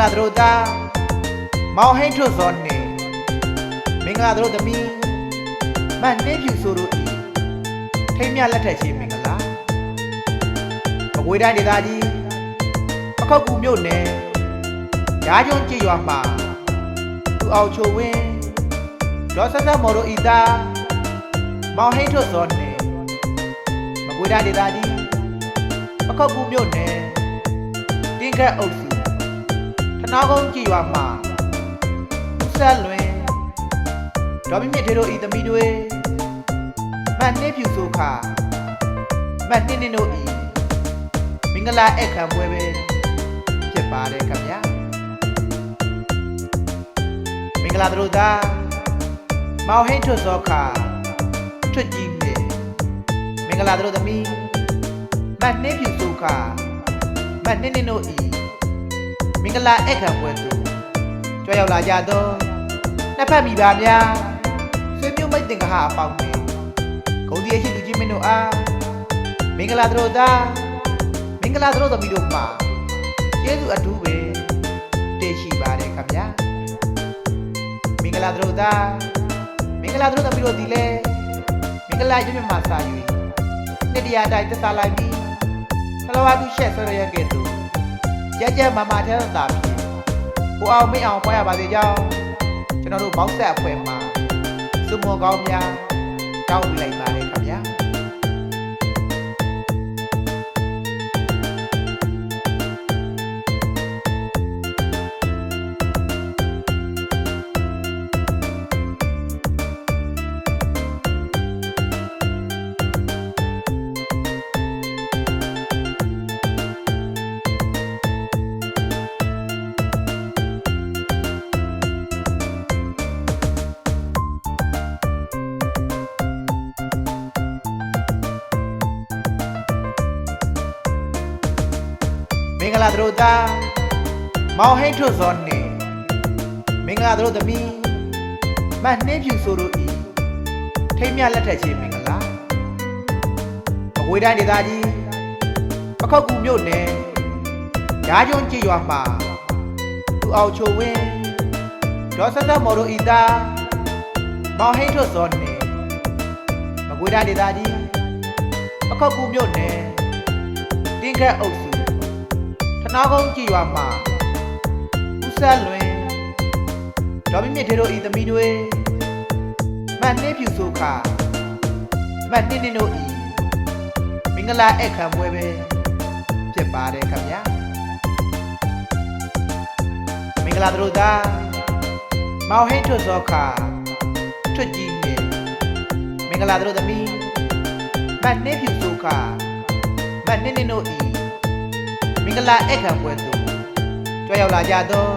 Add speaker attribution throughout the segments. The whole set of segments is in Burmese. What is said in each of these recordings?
Speaker 1: လာသတို့သားမောင်ဟိတ်ထွတ်စောနေမင်္ဂလာသတို့သမီးမတ်နှင်းဖြူဆိုတို့ဤထိမ်းမြလက်ထက်ချင်းမင်္ဂလာမကွေးတိုင်းဒေသကြီးပခောက်ကူမြို့နယ်ရာကျွန်းကြေးရွာမှာသူအောင်ချိုဝင်းဒေါ်ဆန်းဆန်းမော်တို့ဤသားမောင်ဟိတ်ထွတ်စောနေမကွေးတိုင်းဒေသကြီးပခောက်ကူမြို့နယ်တင်းခတ်အုပ်စုထနာကုန်းကြေးရွာမှာဆက်လွင်ဒေါ်မြင့်ထေတို့ဤသမီးတွေမတ်နှင်းဖြူဆိုခါမတ်နှင်းနှင်းတို့ဤမင်္ဂလာအခမ်းပွဲပဲဖြစ်ပါတယ်ခင်ဗျာမင်္ဂလာတို့သားမောင်ဟိတ်ထွတ်စောခါထွတ်ကြီးမြေမင်္ဂလာတို့သမီးမတ်နှင်းဖြူဆိုခါမတ်နှင်းနှင်းတို့ဤမင်္ဂလာအခမ်းပွဲသို့ကြွရောက်လာကြသောနှစ်ဖက်မိဘများဆွေမျိုးမိတ်တင်ကဟာအပေါင်းတွေဂုဏ်တရားရှိသူကြီးမင်းတို့အားမင်္ဂလာတို့သားမင်္ဂလာတို့သမီးတို့မှာကျေးဇူးအထူးပဲတင်ရှိပါတယ်ခင်ဗျာမင်္ဂလာတို့သားမင်္ဂလာတို့သမီးတို့ဒီလေမင်္ဂလာရွှေမှာစာယူနှစ်တရားတိုင်းသက်သာလိုက်ပြီးဖလောဝါသူရှက်ဆွရရခဲ့သူကြကြမမထဲသာဖြစ်ကိုအောင်မင်းအောင်ပွားရပါစေကြောင်းကျွန်တော်တို့ဘောက်ဆက်အဖွဲ့မှာစုမွန်ကောင်းများတောင်းလိုက်ပါတယ်ခင်ဗျာမင်္ဂလာတို့သားမောင်ဟိတ်ထွတ်စောနေမင်္ဂလာတို့သမီးမတ်နှင်းဖြူဆိုတို့ဤထိမ်းမြလက်ထက်ချင်းမင်္ဂလာမကွေးတိုင်းဒေသကြီးပခောက်ကူမြို့နယ်ရာကျွန်းကြေးရွာမှာသူအောင်ချိုဝင်းဒေါ်ဆန်းဆန်းမော်တို့ဤသားမောင်ဟိတ်ထွတ်စောနေမကွေးတိုင်းဒေသကြီးပခောက်ကူမြို့နယ်တင်းခတ်အုပ်စုထနာကုန်းကြေးရွာမှာဦးဆက်လွင်ဒေါ်မြင့်ထေတို့ဤသမီးတွေမတ်နှင်းဖြူဆိုခါမတ်နှင်းနှင်းတို့ဤမင်္ဂလာအခမ်းပွဲပဲဖြစ်ပါတယ်ခင်ဗျာမင်္ဂလာတို့သားမောင်ဟိတ်ထွတ်စောခါထွတ်ကြီးမြေမင်္ဂလာတို့သမီးမတ်နှင်းဖြူဆိုခါမတ်နှင်းနှင်းတို့ဤမင်္ဂလာအခမ်းပွဲသို့ကြွရောက်လာကြသော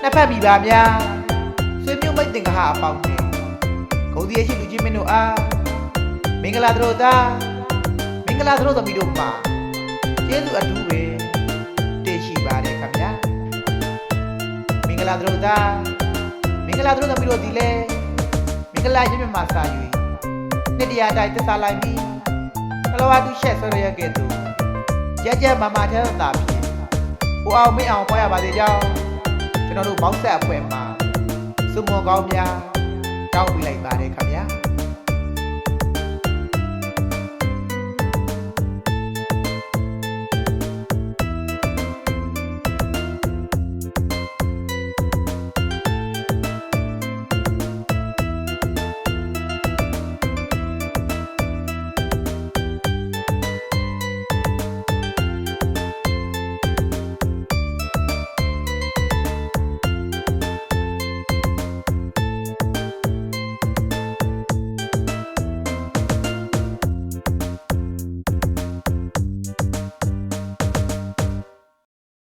Speaker 1: နှစ်ဖက်မိဘများဆွေမျိုးမိတ်တင်ကဟာအပေါင်းတွေဂုဏ်တရားရှိလူကြီးမင်းတို့အားမင်္ဂလာတို့သားမင်္ဂလာတို့သမီးတို့မှာကျေးဇူးအထူးပဲတင်ရှိပါတယ်ခင်ဗျာမင်္ဂလာတို့သားမင်္ဂလာတို့သမီးတို့ဒီလေမင်္ဂလာရွှေမှာစာယူနှစ်တရားတိုင်းသက်သာလိုက်ပြီးဖလောဝါသူရှက်ဆွရရခဲ့သူကြကြမမထဲသာဖြစ်ကိုအောင်မင်းအောင်ပွားရပါစေကြောင်းကျွန်တော်တို့ဘောက်ဆက်အဖွဲ့မှာစုမွန်ကောင်းများတောင်းပေးလိုက်ပါတယ်ခင်ဗျာ